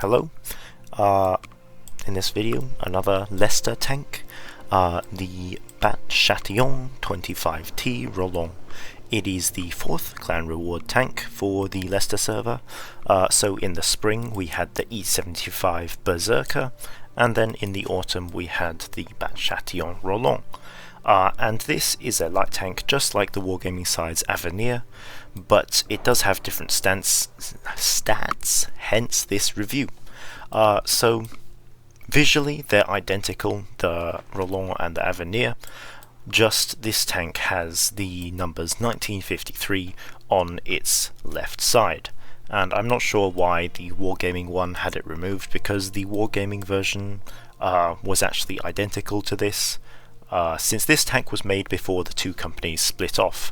Hello. In this video, another Lesta tank, the Chatillon 25t Roland. It is the 4th clan reward tank for the Lesta server. So in the spring we had the E75 Berserker, and then in the autumn we had the Chatillon Roland. And this is a light tank just like the Wargaming side's Avenir, but it does have different stats, hence this review. So visually they're identical, the Roland and the Avenir, just this tank has the numbers 1953 on its left side. And I'm not sure why the Wargaming one had it removed, because the Wargaming version was actually identical to this, since this tank was made before the two companies split off.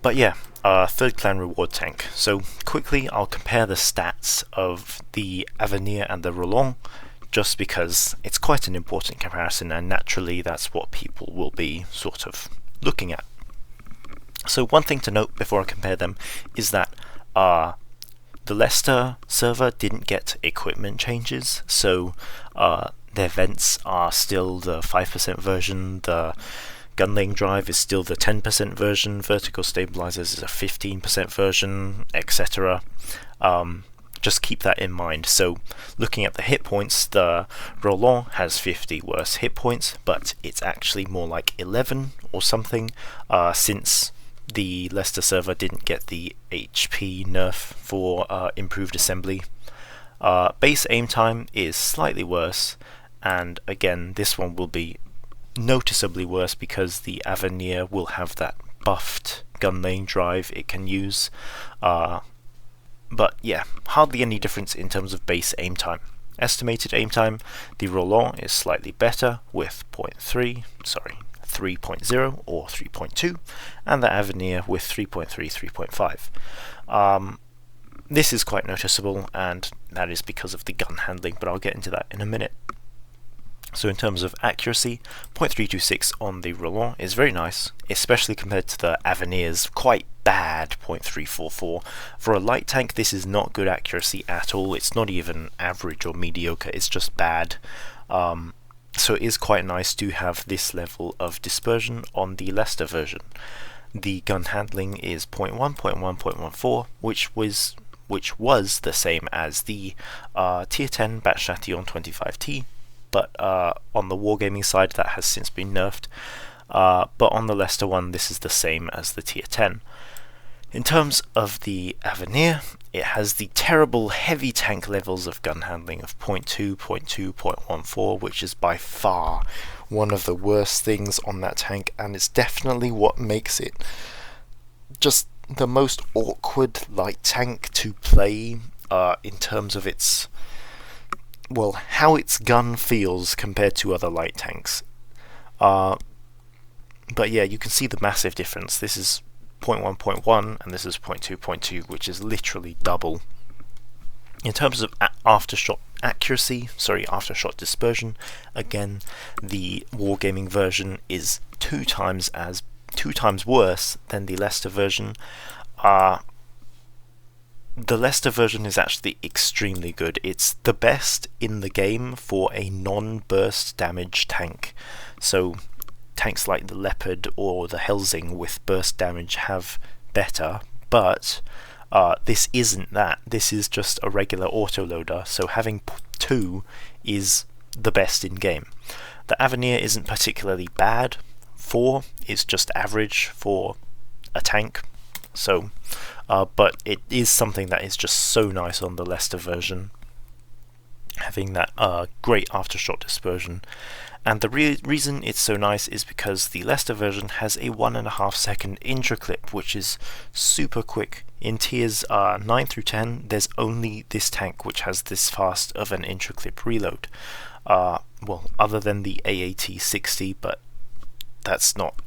But yeah, 3rd clan reward tank. So quickly I'll compare the stats of the Avenir and the Roland, just because it's quite an important comparison, and naturally that's what people will be sort of looking at. So one thing to note before I compare them is that the Lesta server didn't get equipment changes, so their vents are still the 5% version, the gun laying drive is still the 10% version, vertical stabilizers is a 15% version, etc. Just keep that in mind. So looking at the hit points, the Roland has 50 worse hit points, but it's actually more like 11 or something, since the Lesta server didn't get the HP nerf for improved assembly. Base aim time is slightly worse, and again this one will be noticeably worse because the Avenir will have that buffed gun laying drive it can use. But yeah, hardly any difference in terms of base aim time. Estimated aim time, the Roland is slightly better with 3.0 or 3.2, and the Avenir with 3.3, 3.5. This is quite noticeable, and that is because of the gun handling, but I'll get into that in a minute. So in terms of accuracy, 0.326 on the Roland is very nice, especially compared to the Avenir's quite bad 0.344. For a light tank, this is not good accuracy at all. It's not even average or mediocre, it's just bad. So it is quite nice to have this level of dispersion on the Lesta version. The gun handling is 0.1, 0.1, 0.14, which was the same as the Tier 10 Chatillon 25t, but on the Wargaming side that has since been nerfed. But on the Lesta one, this is the same as the Tier 10. In terms of the Avenir, it has the terrible heavy tank levels of gun handling of 0.2, 0.2, 0.14, which is by far one of the worst things on that tank, and it's definitely what makes it just the most awkward light tank to play in terms of its, well, how its gun feels compared to other light tanks. But yeah, you can see the massive difference. This is 0.1, 0.1, and this is 0.2, 0.2, which is literally double. In terms of aftershot dispersion, again, the Wargaming version is two times worse than the Lesta version. The Lesta version is actually extremely good. It's the best in the game for a non-burst damage tank. So tanks like the Leopard or the Helsing with burst damage have better, but this isn't that. This is just a regular autoloader, so having 2 is the best in game. The Avenir isn't particularly bad. 4 is just average for a tank. So, but it is something that is just so nice on the Lesta version, having that great aftershock dispersion. And the reason it's so nice is because the Lesta version has a 1.5 second intro clip, which is super quick. In tiers 9 through 10, there's only this tank which has this fast of an intro clip reload. Well, other than the AAT-60, but that's not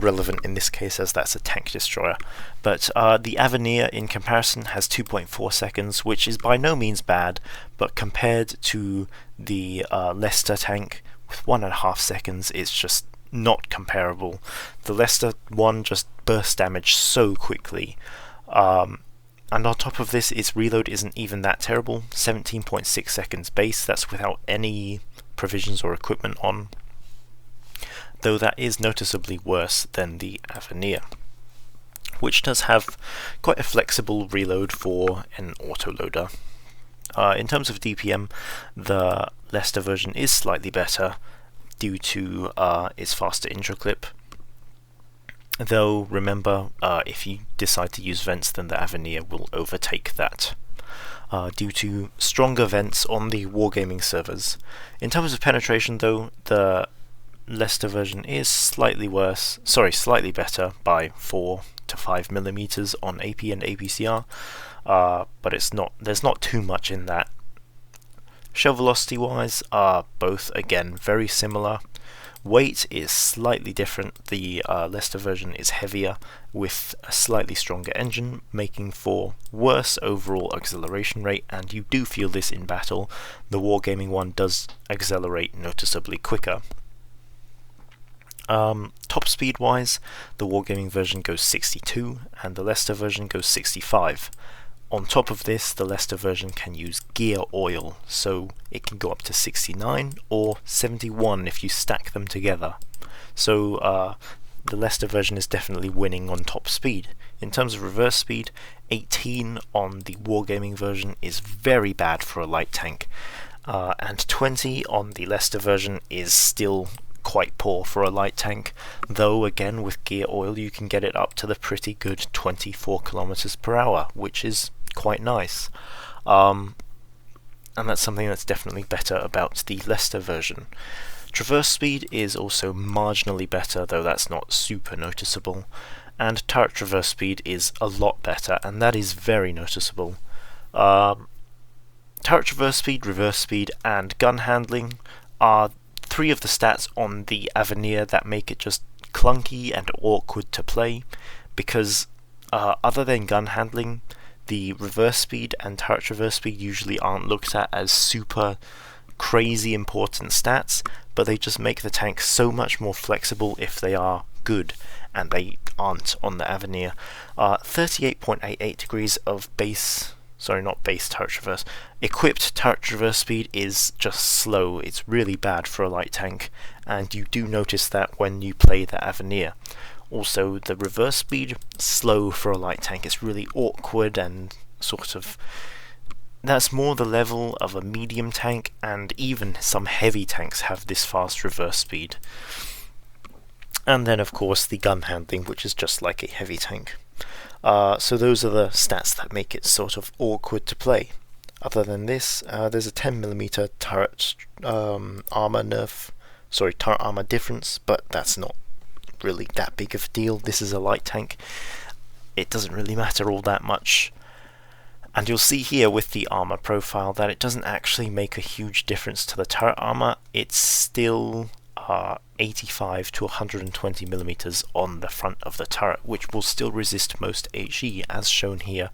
relevant in this case as that's a tank destroyer. But the Avenir in comparison has 2.4 seconds, which is by no means bad, but compared to the Lesta tank with 1.5 seconds, it's just not comparable. The Lesta one just burst damage so quickly. And on top of this, its reload isn't even that terrible, 17.6 seconds base, that's without any provisions or equipment on, though that is noticeably worse than the Avenir, which does have quite a flexible reload for an autoloader. In terms of DPM, the Lesta version is slightly better due to its faster intro clip, though remember, if you decide to use vents, then the Avenir will overtake that, due to stronger vents on the wargaming servers. In terms of penetration though, the Lesta version is slightly better by 4 to 5 millimeters on AP and APCR, but there's not too much in that. Shell velocity wise are both again very similar. Weight is slightly different. The Lesta version is heavier with a slightly stronger engine, making for worse overall acceleration rate, and you do feel this in battle. The wargaming one does accelerate noticeably quicker. Top speed wise, the wargaming version goes 62 and the Lesta version goes 65. On top of this, the Lesta version can use gear oil, so it can go up to 69 or 71 if you stack them together. So the Lesta version is definitely winning on top speed. In terms of reverse speed, 18 on the wargaming version is very bad for a light tank, and 20 on the Lesta version is still quite poor for a light tank, though again with gear oil you can get it up to the pretty good 24 kilometers per hour, which is quite nice. And that's something that's definitely better about the Lesta version. Traverse speed is also marginally better, though that's not super noticeable, and turret traverse speed is a lot better, and that is very noticeable. Turret traverse speed, reverse speed, and gun handling are three of the stats on the Avenir that make it just clunky and awkward to play, because other than gun handling, the reverse speed and turret traverse speed usually aren't looked at as super crazy important stats, but they just make the tank so much more flexible if they are good, and they aren't on the Avenir. 38.88 degrees of equipped turret traverse speed is just slow. It's really bad for a light tank, and you do notice that when you play the Avenir. Also, the reverse speed, slow for a light tank. It's really awkward and sort of... That's more the level of a medium tank, and even some heavy tanks have this fast reverse speed. And then of course the gun handling, which is just like a heavy tank. So those are the stats that make it sort of awkward to play. Other than this, there's a 10mm turret turret armor difference, but that's not really that big of a deal. This is a light tank. It doesn't really matter all that much. And you'll see here with the armor profile that it doesn't actually make a huge difference to the turret armor. It's still 85 to 120 millimeters on the front of the turret, which will still resist most HE, as shown here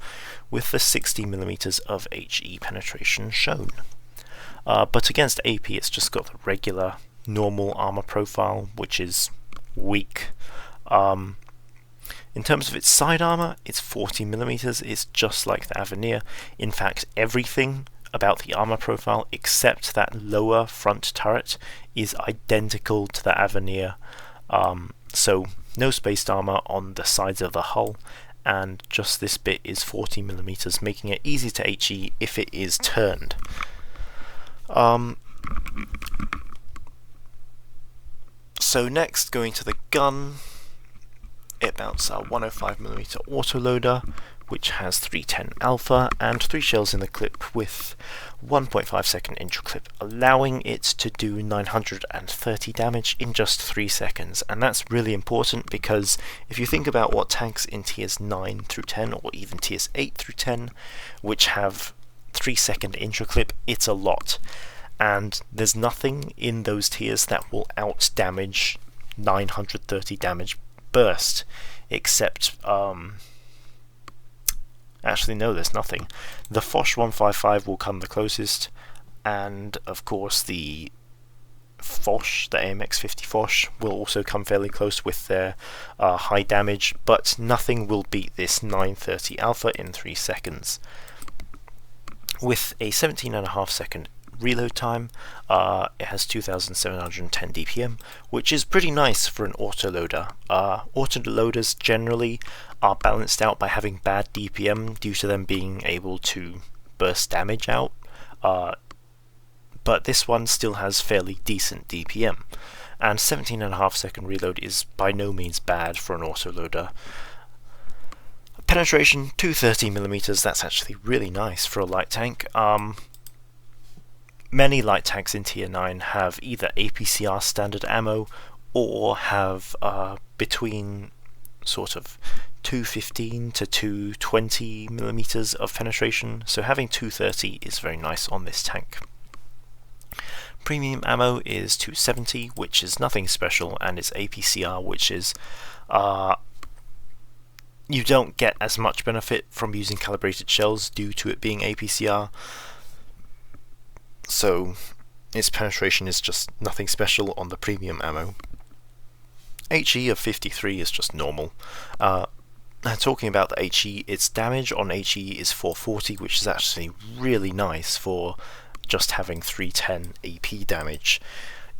with the 60 millimeters of HE penetration shown. But against AP, it's just got the regular normal armor profile, which is weak. In terms of its side armor, it's 40 millimeters. It's just like the Avenir. In fact, everything about the armor profile except that lower front turret is identical to the Avenir. So no spaced armor on the sides of the hull, and just this bit is 40 millimeters, making it easy to HE if it is turned. So next, going to the gun, it mounts a 105mm autoloader, which has 310 alpha and 3 shells in the clip with 1.5 second intro clip, allowing it to do 930 damage in just 3 seconds. And that's really important, because if you think about what tanks in tiers 9 through 10 or even tiers 8 through 10 which have 3 second intro clip, it's a lot. And there's nothing in those tiers that will out damage 930 damage burst, except actually no, there's nothing. The Foch 155 will come the closest, and of course the Foch, the AMX-50 Foch, will also come fairly close with their high damage, but nothing will beat this 930 Alpha in 3 seconds. With a 17.5 second reload time, it has 2710 DPM, which is pretty nice for an autoloader. Autoloaders generally are balanced out by having bad DPM due to them being able to burst damage out, but this one still has fairly decent DPM, and 17.5 second reload is by no means bad for an autoloader. Penetration 230mm, that's actually really nice for a light tank. Many light tanks in tier 9 have either APCR standard ammo or have between sort of 215 to 220mm of penetration, so having 230 is very nice on this tank. Premium ammo is 270, which is nothing special, and it's APCR, which is you don't get as much benefit from using calibrated shells due to it being APCR, so its penetration is just nothing special on the premium ammo. HE of 53 is just normal. Talking about the HE, its damage on HE is 440, which is actually really nice for just having 310 AP damage.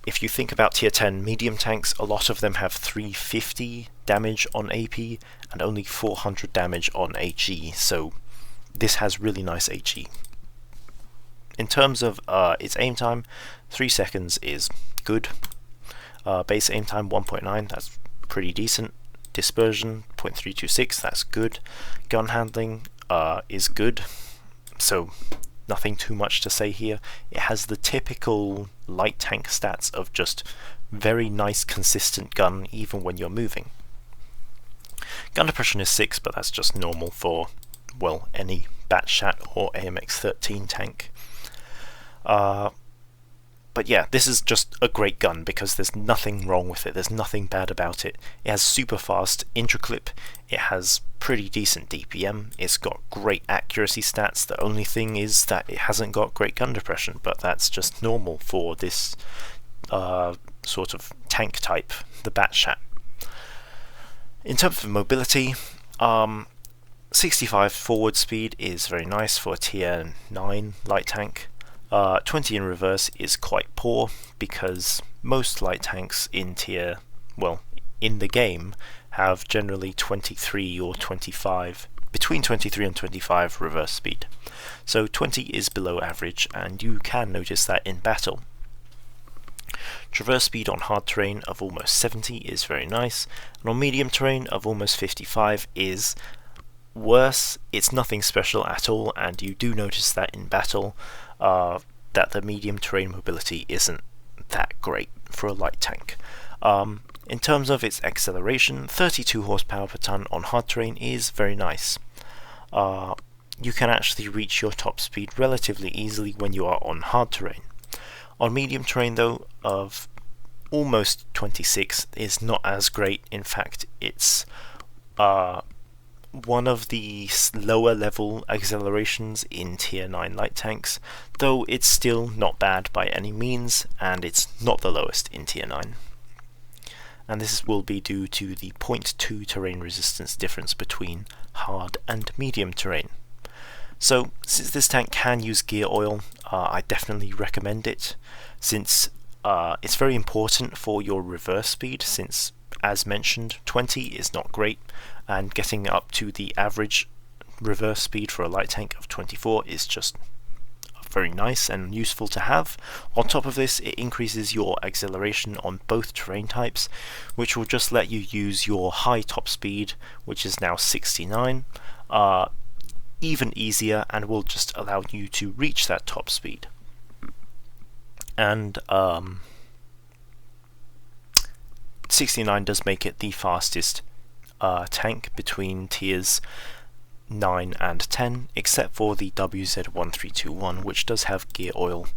If you think about tier 10 medium tanks, a lot of them have 350 damage on AP and only 400 damage on HE, so this has really nice HE. In terms of its aim time, 3 seconds is good. Base aim time 1.9, that's pretty decent. Dispersion 0.326, that's good. Gun handling is good, so nothing too much to say here. It has the typical light tank stats of just very nice consistent gun even when you're moving. Gun depression is 6, but that's just normal for, well, any Batshat or AMX-13 tank. But yeah, this is just a great gun because there's nothing wrong with it, there's nothing bad about it. It has super fast intraclip, it has pretty decent DPM, it's got great accuracy stats. The only thing is that it hasn't got great gun depression, but that's just normal for this sort of tank type, the Batshat. In terms of mobility, 65 forward speed is very nice for a tier 9 light tank. 20 in reverse is quite poor because most light tanks in tier, well, in the game have generally 23 or 25, between 23 and 25 reverse speed. So 20 is below average, and you can notice that in battle. Traverse speed on hard terrain of almost 70 is very nice, and on medium terrain of almost 55 is worse. It's nothing special at all, and you do notice that in battle, that the medium terrain mobility isn't that great for a light tank. In terms of its acceleration, 32 horsepower per ton on hard terrain is very nice. You can actually reach your top speed relatively easily when you are on hard terrain. On medium terrain though, of almost 26 is not as great. In fact, it's one of the lower level accelerations in tier 9 light tanks, though it's still not bad by any means, and it's not the lowest in tier 9. And this will be due to the 0.2 terrain resistance difference between hard and medium terrain. So since this tank can use gear oil, I definitely recommend it, since it's very important for your reverse speed, since as mentioned 20 is not great, and getting up to the average reverse speed for a light tank of 24 is just very nice and useful to have. On top of this, it increases your acceleration on both terrain types, which will just let you use your high top speed, which is now 69, even easier, and will just allow you to reach that top speed. And 69 does make it the fastest tank between tiers 9 and 10, except for the WZ1321, which does have gear oil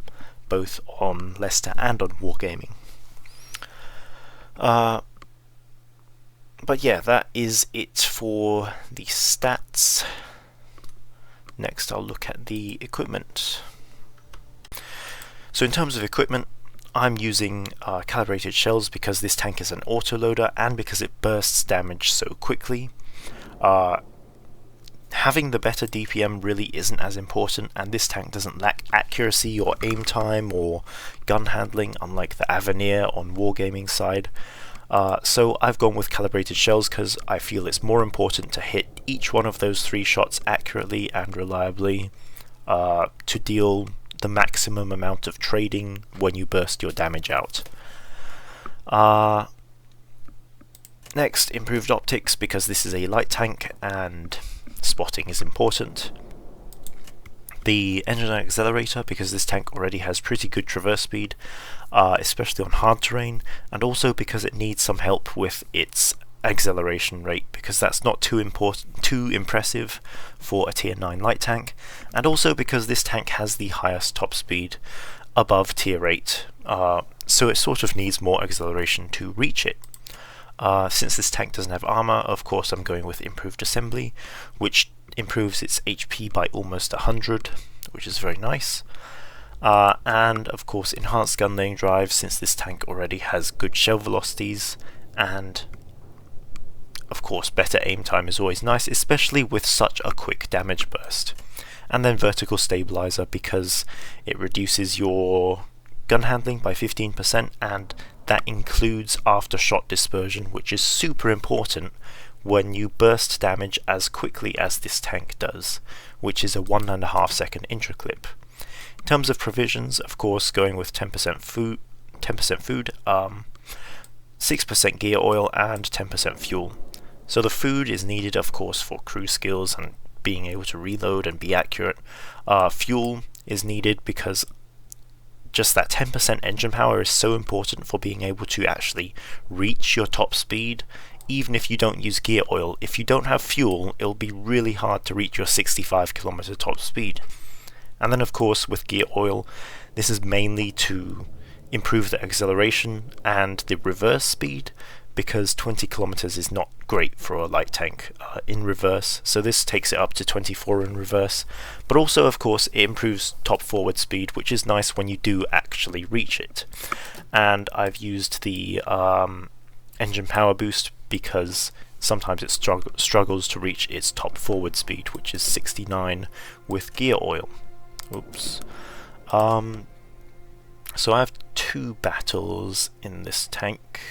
both on Lesta and on Wargaming. But yeah, that is it for the stats. Next I'll look at the equipment. So in terms of equipment, I'm using calibrated shells because this tank is an autoloader and because it bursts damage so quickly. Having the better DPM really isn't as important, and this tank doesn't lack accuracy or aim time or gun handling, unlike the Avenir on Wargaming side. So I've gone with calibrated shells because I feel it's more important to hit each one of those 3 shots accurately and reliably to deal the maximum amount of trading when you burst your damage out. Next, improved optics, because this is a light tank and spotting is important. The engine and accelerator, because this tank already has pretty good traverse speed, especially on hard terrain, and also because it needs some help with its acceleration rate, because that's not too impressive for a tier 9 light tank, and also because this tank has the highest top speed above tier 8, so it sort of needs more acceleration to reach it. Since this tank doesn't have armor, of course I'm going with improved assembly, which improves its HP by almost 100, which is very nice. And of course enhanced gun laying drive, since this tank already has good shell velocities, and of course better aim time is always nice, especially with such a quick damage burst. And then vertical stabilizer, because it reduces your gun handling by 15%, and that includes after shot dispersion, which is super important when you burst damage as quickly as this tank does, which is a 1.5 second intraclip. In terms of provisions, of course, going with 10% food, 6% gear oil, and 10% fuel. So the food is needed, of course, for crew skills and being able to reload and be accurate. Fuel is needed because just that 10% engine power is so important for being able to actually reach your top speed, even if you don't use gear oil. If you don't have fuel, it'll be really hard to reach your 65 km top speed. And then of course with gear oil, this is mainly to improve the acceleration and the reverse speed, because 20 kilometers is not great for a light tank in reverse, so this takes it up to 24 in reverse. But also of course it improves top forward speed, which is nice when you do actually reach it. And I've used the engine power boost because sometimes it struggles to reach its top forward speed, which is 69 with gear oil. Oops. So I have 2 battles in this tank.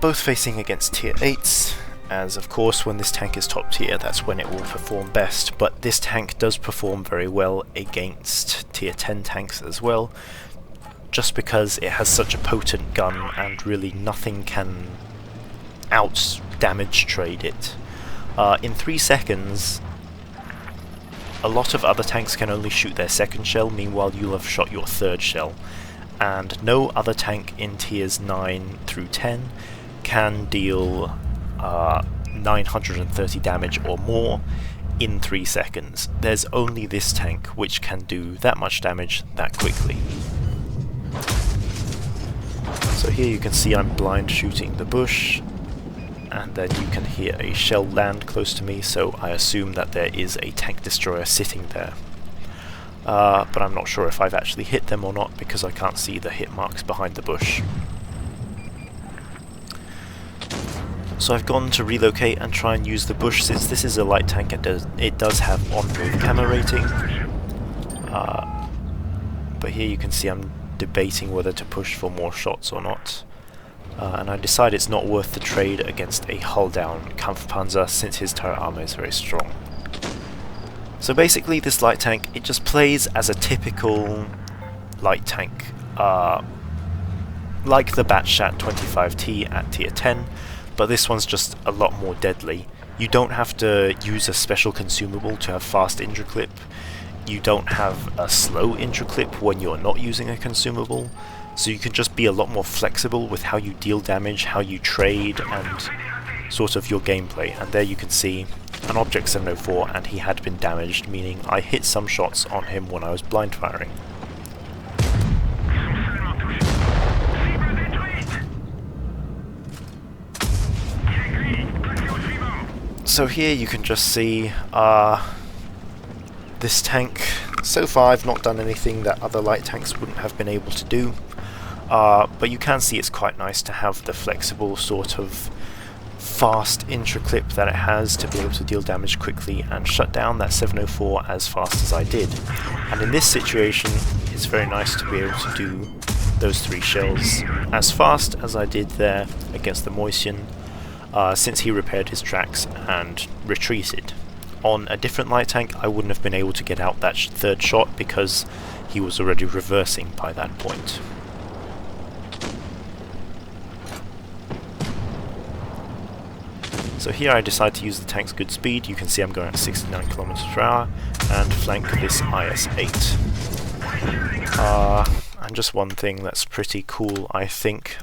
Both facing against tier 8s, as of course when this tank is top tier that's when it will perform best, but this tank does perform very well against tier 10 tanks as well, just because it has such a potent gun and really nothing can out damage trade it. In 3 seconds, a lot of other tanks can only shoot their 2nd shell, meanwhile you'll have shot your 3rd shell. And no other tank in tiers 9 through 10 can deal 930 damage or more in 3 seconds. There's only this tank which can do that much damage that quickly. So here you can see I'm blind shooting the bush, and then you can hear a shell land close to me, so I assume that there is a tank destroyer sitting there. But I'm not sure if I've actually hit them or not, because I can't see the hit marks behind the bush. So I've gone to relocate and try and use the bush, since this is a light tank and it does have on-move camo rating. But here you can see I'm debating whether to push for more shots or not. And I decide it's not worth the trade against a hull-down Kampfpanzer, since his turret armor is very strong. So basically this light tank, it just plays as a typical light tank, like the Batshat 25t at tier 10, but this one's just a lot more deadly. You don't have to use a special consumable to have fast intraclip, you don't have a slow intraclip when you're not using a consumable, so you can just be a lot more flexible with how you deal damage, how you trade, and sort of your gameplay. And there you can see an Object 704, and he had been damaged, meaning I hit some shots on him when I was blind firing. So here you can just see this tank. So far I've not done anything that other light tanks wouldn't have been able to do, but you can see it's quite nice to have the flexible sort of fast intra-clip that it has to be able to deal damage quickly and shut down that 704 as fast as I did. And in this situation it's very nice to be able to do those 3 shells as fast as I did there against the Moisian, since he repaired his tracks and retreated. On a different light tank I wouldn't have been able to get out that 3rd shot because he was already reversing by that point. So here I decide to use the tank's good speed. You can see I'm going at 69 km/h and flank this IS-8. And just one thing that's pretty cool, I think,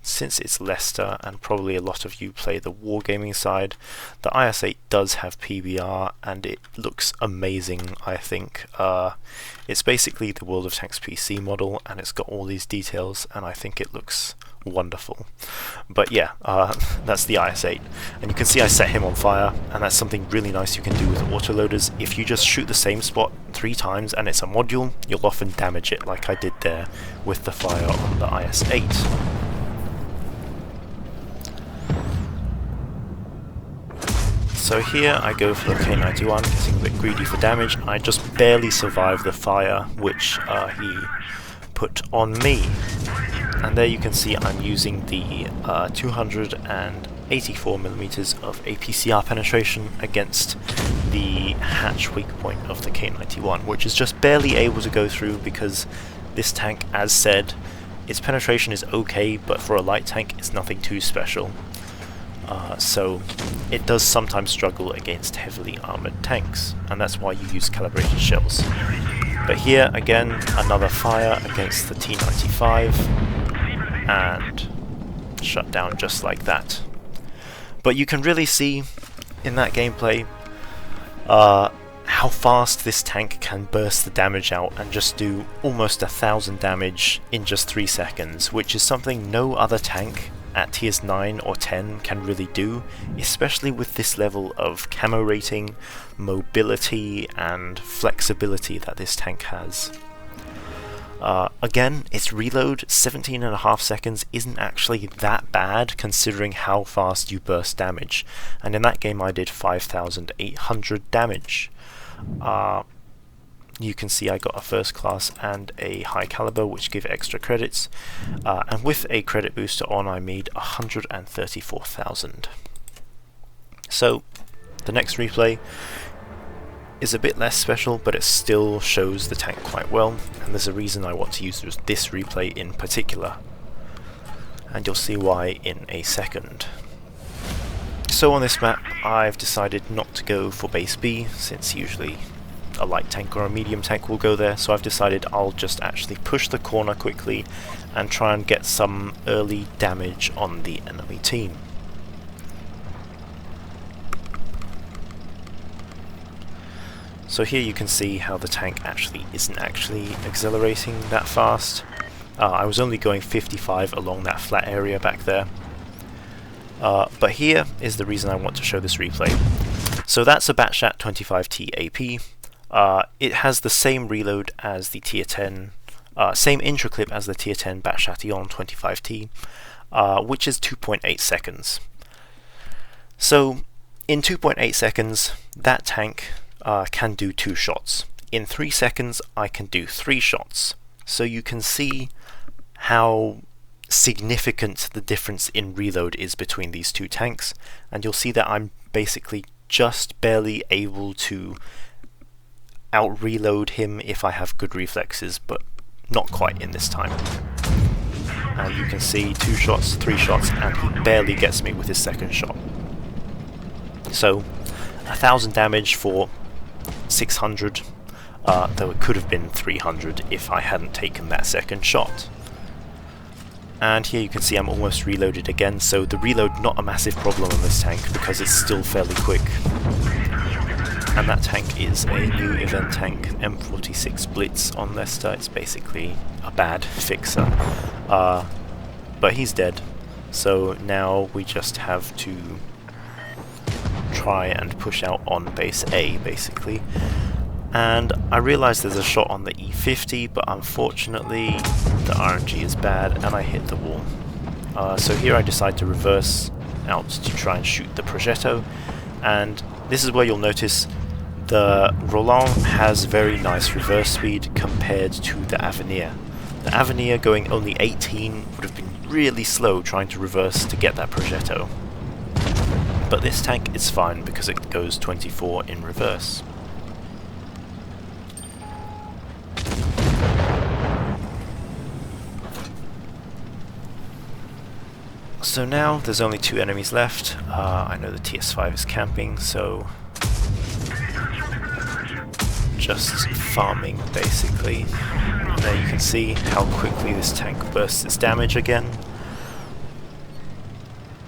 since it's Lesta and probably a lot of you play the wargaming side, the IS-8 does have PBR and it looks amazing, I think. It's basically the World of Tanks PC model and it's got all these details and I think it looks wonderful. But yeah, that's the IS-8, and you can see I set him on fire, and that's something really nice you can do with autoloaders. If you just shoot the same spot 3 times and it's a module, you'll often damage it like I did there with the fire on the IS-8. So here I go for the K91, getting a bit greedy for damage. I just barely survived the fire which he put on me. And there you can see I'm using the 284mm of APCR penetration against the hatch weak point of the K91, which is just barely able to go through because this tank, as said, its penetration is okay, but for a light tank it's nothing too special. So it does sometimes struggle against heavily armoured tanks, and that's why you use calibrated shells. But here again, another fire against the T95, and shut down just like that. But you can really see in that gameplay how fast this tank can burst the damage out and just do almost 1000 damage in just 3 seconds, which is something no other tank at tiers 9 or 10 can really do, especially with this level of camo rating, mobility and flexibility that this tank has. Again, its reload, 17.5 seconds, isn't actually that bad considering how fast you burst damage, and in that game I did 5,800 damage. You can see I got a first class and a high caliber, which give extra credits, and with a credit booster on I made 134,000. So the next replay is a bit less special, but it still shows the tank quite well, and there's a reason I want to use this replay in particular, and you'll see why in a second. So on this map I've decided not to go for base B, since usually a light tank or a medium tank will go there, so I've decided I'll just actually push the corner quickly and try and get some early damage on the enemy team. So here you can see how the tank isn't actually accelerating that fast. I was only going 55 along that flat area back there. But here is the reason I want to show this replay. So that's a Batchat 25t AP. It has the same reload as the tier 10, same intro clip as the tier 10 Batchat 25t, which is 2.8 seconds. So in 2.8 seconds, that tank can do 2 shots. In 3 seconds, I can do 3 shots. So you can see how significant the difference in reload is between these 2 tanks, and you'll see that I'm basically just barely able to out-reload him if I have good reflexes, but not quite in this time. And you can see 2 shots, 3 shots, and he barely gets me with his second shot. So 1000 damage for 600, though it could have been 300 if I hadn't taken that second shot. And here you can see I'm almost reloaded again, so the reload not a massive problem on this tank because it's still fairly quick. And that tank is a new event tank, M46 Blitz on Lesta. It's basically a bad fixer, but he's dead, so now we just have to try and push out on base A, basically. And I realise there's a shot on the E50, but unfortunately the RNG is bad and I hit the wall. So here I decide to reverse out to try and shoot the Progetto, and this is where you'll notice the Roland has very nice reverse speed compared to the Avenir. The Avenir going only 18 would have been really slow trying to reverse to get that Progetto. But this tank is fine because it goes 24 in reverse. So now there's only 2 enemies left. I know the TS5 is camping, so just farming basically. And there you can see how quickly this tank bursts its damage again.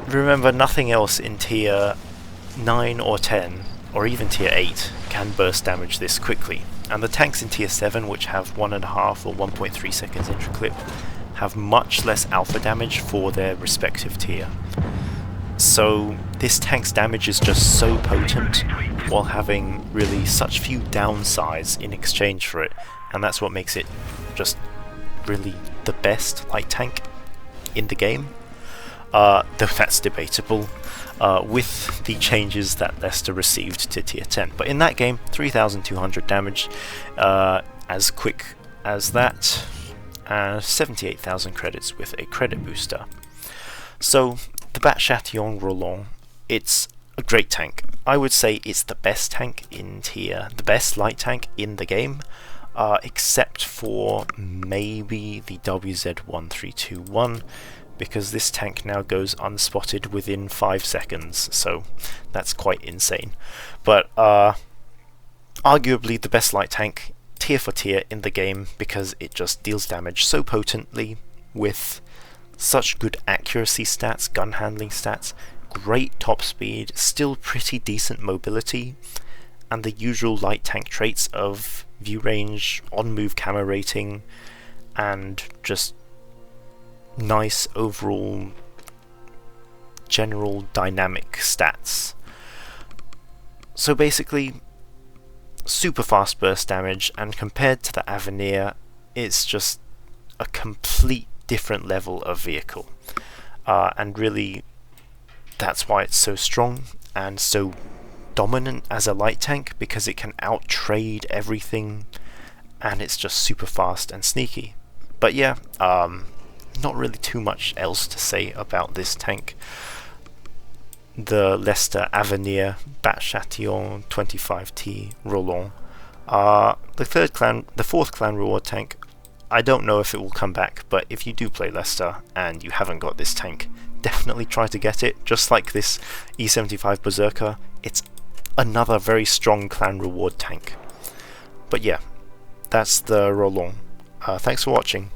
Remember, nothing else in tier 9 or 10 or even tier 8 can burst damage this quickly, and the tanks in tier 7, which have 1.5 or 1.3 seconds entry clip, have much less alpha damage for their respective tier. So this tank's damage is just so potent while having really such few downsides in exchange for it, and that's what makes it just really the best light tank in the game. Though that's debatable with the changes that Lesta received to tier 10. But in that game, 3,200 damage, as quick as that, 78,000 credits with a credit booster. So the Chatillon Roland, it's a great tank. I would say it's the best tank in tier, the best light tank in the game, except for maybe the WZ1321, because this tank now goes unspotted within 5 seconds, so that's quite insane. But arguably the best light tank tier for tier in the game, because it just deals damage so potently with such good accuracy stats, gun handling stats, great top speed, still pretty decent mobility, and the usual light tank traits of view range, on-move camo rating, and just nice overall general dynamic stats. So basically, super fast burst damage, and compared to the Avenir, it's just a complete different level of vehicle. And really, that's why it's so strong and so dominant as a light tank, because it can out-trade everything, and it's just super fast and sneaky. But yeah, not really too much else to say about this tank. The Lesta Avenir Chatillon 25t Roland. The fourth clan reward tank, I don't know if it will come back, but if you do play Lesta and you haven't got this tank, definitely try to get it. Just like this E75 Berserker, it's another very strong clan reward tank. But yeah, that's the Roland. Thanks for watching.